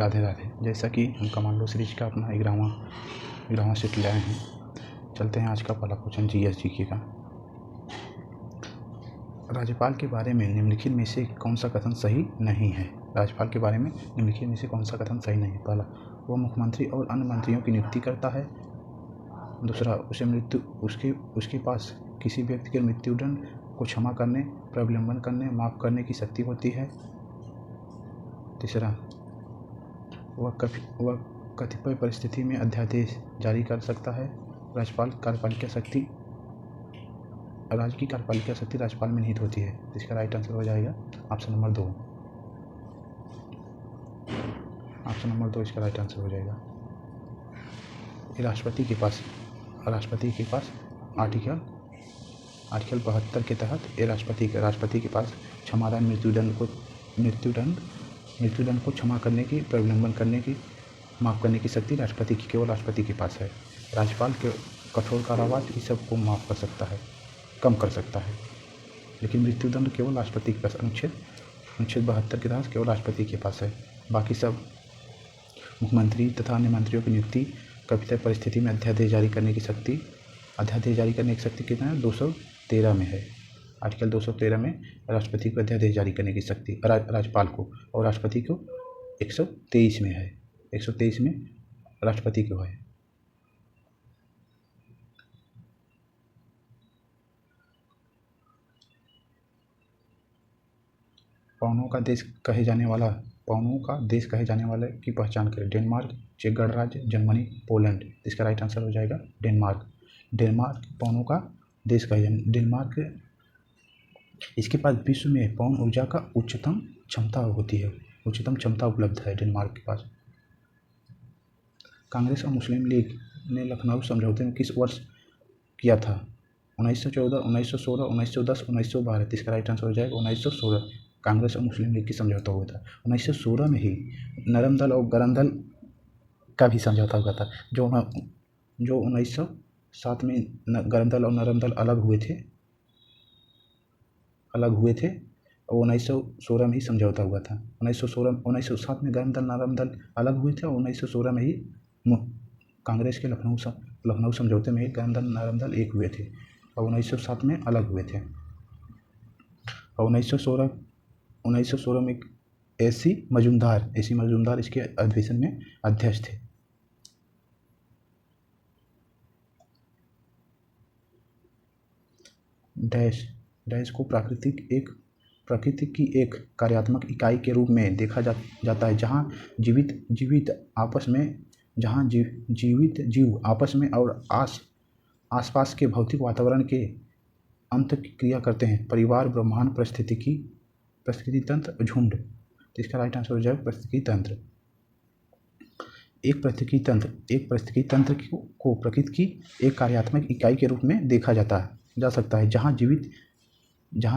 राधे राधे। जैसा कि हम कमांडो सीरीज का अपना 11वां सेट लाए हैं, चलते हैं आज का पहला क्वेश्चन GS/GK का। राज्यपाल के बारे में निम्नलिखित में से कौन सा कथन सही नहीं है? राज्यपाल के बारे में निम्नलिखित में से कौन सा कथन सही नहीं है? पहला, वह मुख्यमंत्री और अन्य मंत्रियों की नियुक्ति करता है। दूसरा, उसके पास किसी व्यक्ति के मृत्युदंड को क्षमा करने, प्रलंबन करने, माफ़ करने की शक्ति होती है। तीसरा, वह कतिपय परिस्थिति में अध्यादेश जारी कर सकता है। राज्य की कार्यपालिका शक्ति राज्यपाल में निहित होती है। इसका राइट आंसर हो जाएगा ऑप्शन नंबर 2। ऑप्शन नंबर 2 इसका राइट आंसर हो जाएगा। राष्ट्रपति के पास आर्टिकल 72 के तहत राष्ट्रपति के पास क्षमादान, मृत्युदंड को क्षमा करने की, प्रलंबन करने की, माफ़ करने की शक्ति केवल राष्ट्रपति के पास है। राज्यपाल के कठोर कारावास इस सब को माफ़ कर सकता है, कम कर सकता है, लेकिन मृत्युदंड केवल राष्ट्रपति के पास, अनुच्छेद 72 के तहत केवल राष्ट्रपति के पास है। बाकी सब मुख्यमंत्री तथा अन्य मंत्रियों की नियुक्ति कभी परिस्थिति में अध्यादेश जारी करने की शक्ति कितना है? 213 में है। आर्टिकल 213 में राष्ट्रपति को अध्यादेश जारी करने की शक्ति राज्यपाल को, और राष्ट्रपति को 123 में है। 123 में राष्ट्रपति को है। पवनों का देश कहे जाने वाले की पहचान करें। डेनमार्क, चेक गणराज्य, जर्मनी, पोलैंड। इसका राइट आंसर हो जाएगा डेनमार्क। पवनों का देश कहे जाने डेनमार्क। इसके पास विश्व में पवन ऊर्जा का उच्चतम क्षमता उपलब्ध है डेनमार्क के पास। कांग्रेस और मुस्लिम लीग ने लखनऊ समझौते में किस वर्ष किया था? 1914, 1916, 1910, 1912। इसका राइट आंसर हो जाएगा 1916। कांग्रेस और मुस्लिम लीग की समझौता हुआ था 1916 में ही। नरम दल और गरम दल का भी समझौता हुआ था। जो 1907 में गरम दल और नरम दल अलग हुए थे और 1916 में ही समझौता हुआ था। 1907 में गरम दल नरम दल अलग हुए थे और 1916 में ही कांग्रेस के लखनऊ समझौते में ही गरम दल नरम दल एक हुए थे और 1907 में अलग हुए थे। और 1916 में एसी मजूमदार इसके अधिवेशन में अध्यक्ष थे। डैश को प्रकृति की एक कार्यात्मक इकाई के रूप में देखा जाता है, जहाँ जीवित जीव आपस में और आसपास के भौतिक वातावरण के अंतःक्रिया करते हैं। परिवार, ब्रह्मांड, परिस्थिति तंत्र, झुंड। तो इसका राइट आंसर हो जाएगा परिस्थिति तंत्र। एक परिस्थिति तंत्र को प्रकृति की एक कार्यात्मक इकाई के रूप में देखा जा सकता है, जहाँ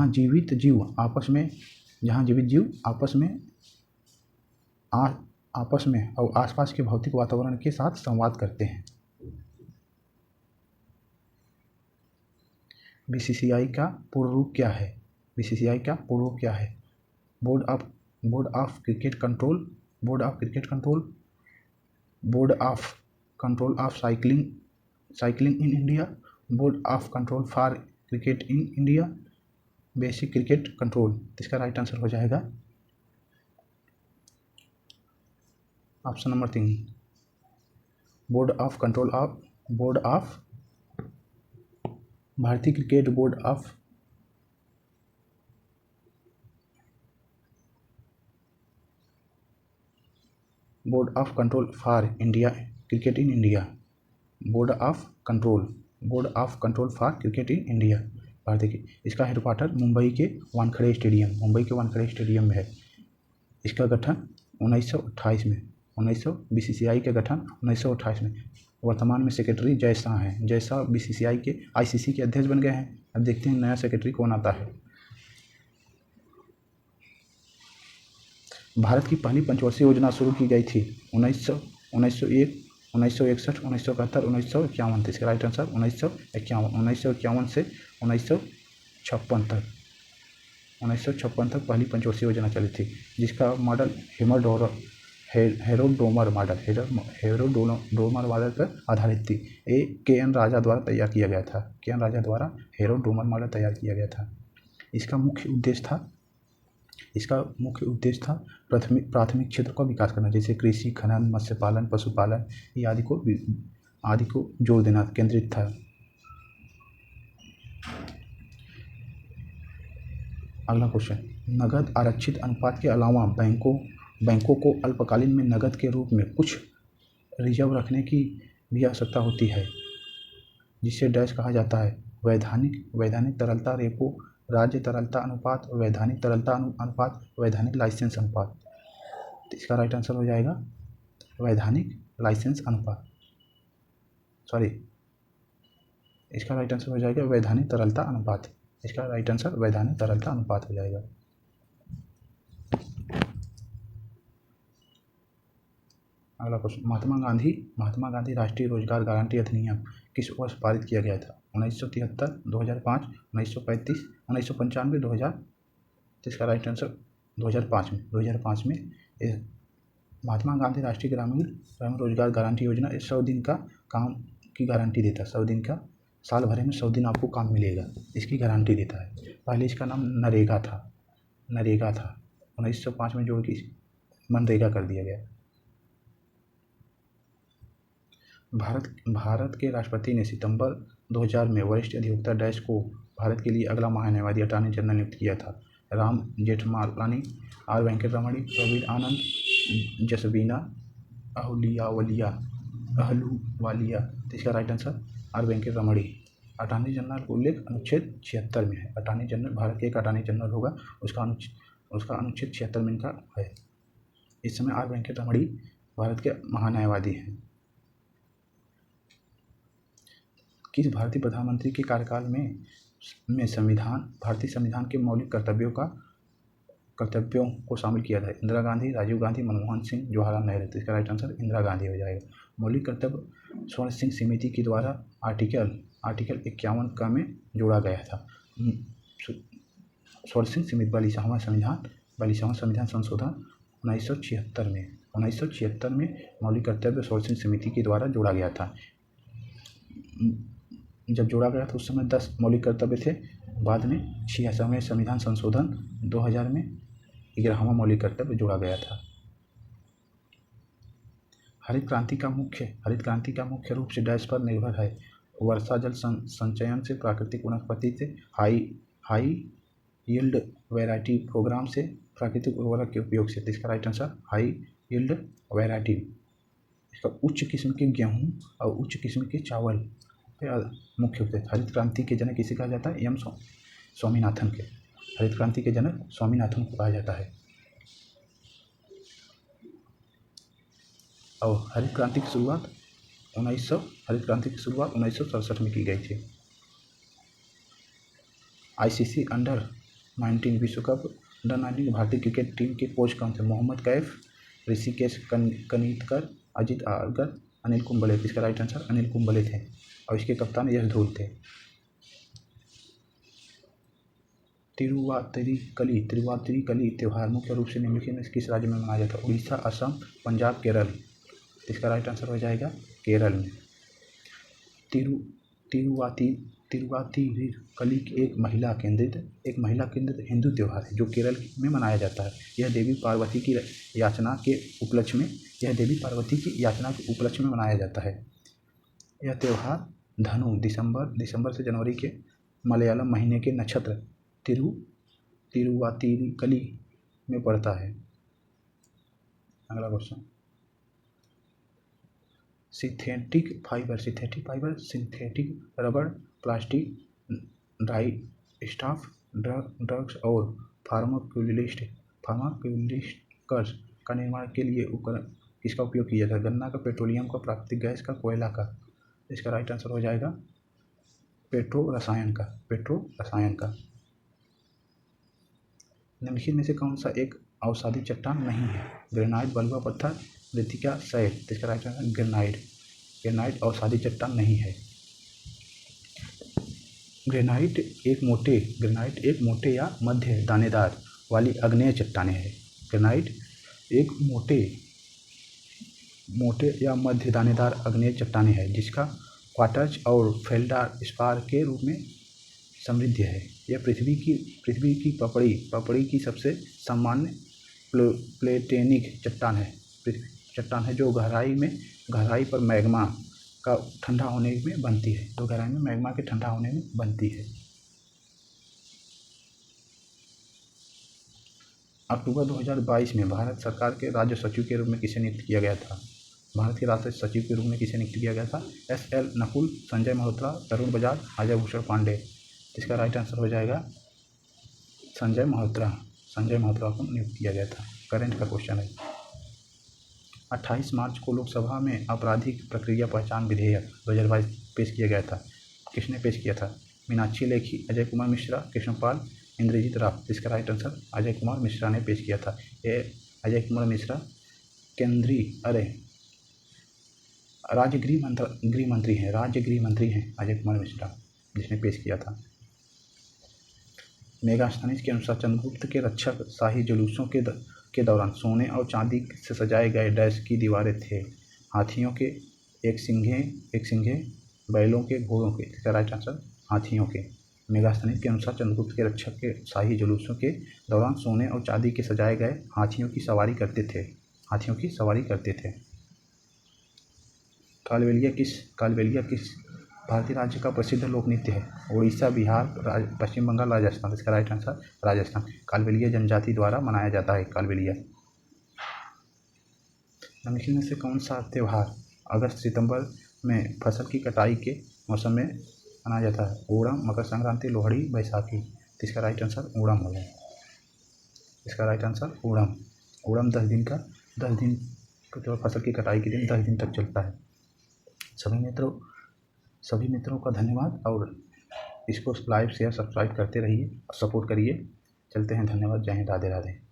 जीवित जीव आपस में और आसपास के भौतिक वातावरण के साथ संवाद करते हैं। बीसीसीआई का पूर्ण रूप क्या है? Board of cricket control, board control of cycling in India, board of control for cricket in India, basic cricket control. इसका राइट आंसर हो जाएगा ऑप्शन नंबर 3, बोर्ड ऑफ भारतीय cricket board of control for India cricket in India, board of control for cricket in India भारतीय की। इसका headquarter Mumbai के Wankhede stadium में है। इसका गठन 1928 में, बीसीसीआई का गठन 1928 में। वर्तमान में सेक्रेटरी जय शाह हैं। जय शाह बीसीसीआई के आईसीसी के अध्यक्ष बन गए हैं। अब देखते हैं नया सेक्रेटरी कौन आता है। भारत की पहली पंचवर्षीय योजना शुरू की गई थी 1901, 1961, 1971, 1951। इसका राइट आंसर 1951 से 1956 तक पहली पंचवर्षीय योजना चली थी, जिसका मॉडल हेरोडोमर मॉडल हेरोडोमर मॉडल पर आधारित थी। ये के.एन. राजा द्वारा तैयार किया गया था। के.एन. राजा द्वारा हेरोडोमर मॉडल तैयार किया गया था। इसका मुख्य उद्देश्य था प्राथमिक क्षेत्र का विकास करना, जैसे कृषि, खनन, मत्स्य पालन, पशुपालन ये आदि को जोर देना केंद्रित था। अगला क्वेश्चन, नगद आरक्षित अनुपात के अलावा बैंकों को अल्पकालीन में नगद के रूप में कुछ रिजर्व रखने की भी आवश्यकता होती है, जिसे डैश कहा जाता है। वैधानिक तरलता रेपो, राज्य तरलता अनुपात, वैधानिक तरलता अनुपात, वैधानिक लाइसेंस अनुपात। तो इसका राइट आंसर हो जाएगा वैधानिक लाइसेंस अनुपात, इसका राइट आंसर हो जाएगा वैधानिक तरलता अनुपात। इसका राइट आंसर वैधानिक तरलता अनुपात हो जाएगा। अगला क्वेश्चन, महात्मा गांधी राष्ट्रीय रोजगार गारंटी अधिनियम किस वर्ष पारित किया गया था? 1973, 2005, 1935, 1995, 2000। तो इसका राइट आंसर 2005 में महात्मा गांधी राष्ट्रीय ग्रामीण रोजगार गारंटी योजना 100 दिन का काम की गारंटी देता है। 100 दिन का, साल भर में 100 दिन आपको काम मिलेगा, इसकी गारंटी देता है। पहले इसका नाम नरेगा था। 1905 में जोड़ के मनरेगा कर दिया गया। भारत के राष्ट्रपति ने सितंबर 2000 में वरिष्ठ अधिवक्ता डैश को भारत के लिए अगला महान्यायवादी अटॉर्नी जनरल नियुक्त किया था। राम जेठमलानी, आर वेंकटरमणी, प्रवीण आनंद, जसबीना अहलूवालिया। तो इसका right answer R Venkataramani. Attorney general का उल्लेख अनुच्छेद 76 में है। अटॉर्नी जनरल, भारत के एक अटॉर्नी जनरल होगा, उसका अनुच्छेद 76 में इनका है। इस समय आर वेंकटरमणी भारत के महान्यायवादी हैं। किस भारतीय प्रधानमंत्री के कार्यकाल में भारतीय संविधान के मौलिक कर्तव्यों को शामिल किया था? इंदिरा गांधी, राजीव गांधी, मनमोहन सिंह, जवाहरलाल नेहरू। तो इसका राइट आंसर इंदिरा गांधी हो जाएगा। मौलिक कर्तव्य स्वर्ण सिंह समिति के द्वारा आर्टिकल 51 में जोड़ा गया था। स्वर्ण सिंह समिति 42वां संविधान संशोधन 1976 में मौलिक कर्तव्य स्वर्ण सिंह समिति के द्वारा जोड़ा गया था। जब जोड़ा गया था उस समय 10 मौलिक कर्तव्य थे, बाद में 86वें संविधान संशोधन 2000 में 11वां मौलिक कर्तव्य जोड़ा गया था। हरित क्रांति का मुख्य रूप से डैश पर निर्भर है? वर्षा जल संचयन से, प्राकृतिक वनस्पति से, हाई यील्ड वैरायटी प्रोग्राम से, प्राकृतिक उर्वरक के उपयोग से। इसका right answer high yield variety. इसका उच्च किस्म के गेहूँ और उच्च किस्म के चावल मुख्य रूप से। हरित क्रांति के जनक किसे कहा जाता है? एम स्वामीनाथन के। हरित क्रांति के जनक स्वामीनाथन को कहा जाता है। और हरित क्रांति की शुरुआत 1967 में की गई थी। आईसीसी अंडर-19 विश्व कप अंडर-19 भारतीय क्रिकेट टीम के कोच कौन थे? मोहम्मद कैफ, ऋषिकेश कनितकर, अजित आगर, अनिल कुंबले। इसका राइट आंसर अनिल कुंबले थे और इसके कप्तान यश धूल थे। तिरुवातिरिकली त्यौहार मुख्य रूप से निम्नलिखित में किस राज्य में मनाया जाता है? उड़ीसा, असम, पंजाब, केरल। इसका राइट आंसर हो जाएगा केरल में। तिरुवातिरिकली एक महिला केंद्रित हिंदू त्यौहार है जो केरल में मनाया जाता है। यह देवी पार्वती की याचना के उपलक्ष्य में मनाया जाता है। यह त्यौहार धनु दिसंबर से जनवरी के मलयालम महीने के नक्षत्र तिरुवातिरिकली में पड़ता है। अगला question, synthetic fibre, synthetic rubber, plastic, dry staff, drugs और फार्माक्यूलिस्टिक्स का निर्माण के लिए उपकरण किसका उपयोग किया जाता है? गन्ना का, पेट्रोलियम का, प्राकृतिक गैस का, कोयला का। इसका राइट आंसर हो जाएगा पेट्रो रसायन का। निम्नलिखित में से कौन सा एक अवसादी चट्टान नहीं है? ग्रेनाइट, बलुआ पत्थर, मृत्तिका, शैल। इसका राइट आंसर ग्रेनाइट अवसादी चट्टान नहीं है। ग्रेनाइट एक मोटे या मध्य दानेदार वाली आग्नेय चट्टानें है। ग्रेनाइट एक मोटे मोटे या मध्य दानेदार आग्नेय चट्टानें हैं जिसका क्वार्ट्ज और फेल्डार स्पार के रूप में समृद्ध है। यह पृथ्वी की पपड़ी की सबसे सामान्य प्लेटेनिक चट्टान है जो गहराई पर मैग्मा का ठंडा होने में बनती है। तो गहराई में मैग्मा के ठंडा होने में बनती है। अक्टूबर 2022 में भारत सरकार के राज्य सचिव के रूप में किसे नियुक्त किया गया था? भारत के राज्य सचिव के रूप में किसे नियुक्त किया गया था? SL नकुल, संजय मल्होत्रा, तरुण बजाज, अजय भूषण पांडे। इसका राइट आंसर हो जाएगा संजय मल्होत्रा को नियुक्त किया गया था। करंट का क्वेश्चन है। 28 मार्च को लोकसभा में आपराधिक प्रक्रिया पहचान विधेयक 2022 पेश किया गया था। किसने पेश किया था? मीनाक्षी लेखी, अजय कुमार मिश्रा, कृष्णपाल, इंद्रजीत राव। इसका राइट आंसर अजय कुमार मिश्रा ने पेश किया था। ये अजय कुमार मिश्रा राज्य गृह मंत्री हैं अजय कुमार मिश्रा, जिसने पेश किया था। मेगास्थनीज के अनुसार चंद्रगुप्त के रक्षक शाही जुलूसों के दौरान सोने और चांदी से सजाए गए डैश की दीवारें थे? हाथियों के, एक सिंघे, बैलों के, घोड़ों के। इसका राइट आंसर हाथियों के। मेगास्थनीज के अनुसार चंद्रगुप्त के रक्षक के शाही जुलूसों के दौरान सोने और चांदी के सजाए गए हाथियों की सवारी करते थे। कालबेलिया किस भारतीय राज्य का प्रसिद्ध लोक नृत्य है? उड़ीसा, बिहार, पश्चिम बंगाल, राजस्थान। इसका राइट आंसर राजस्थान। कालबेलिया जनजाति द्वारा मनाया जाता है कालबेलिया। निम्नलिखित में से कौन सा त्यौहार अगस्त सितंबर में फसल की कटाई के मौसम में मनाया जाता है? ओणम, मकर संक्रांति, लोहड़ी, बैसाखी। इसका राइट आंसर ओणम हो जाए। इसका राइट आंसर ओणम 10 दिन का फसल की कटाई के दिन 10 दिन तक चलता है। सभी मित्रों का धन्यवाद और इसको लाइक, शेयर, सब्सक्राइब करते रहिए और सपोर्ट करिए। चलते हैं, धन्यवाद। जय हिंद, राधे राधे।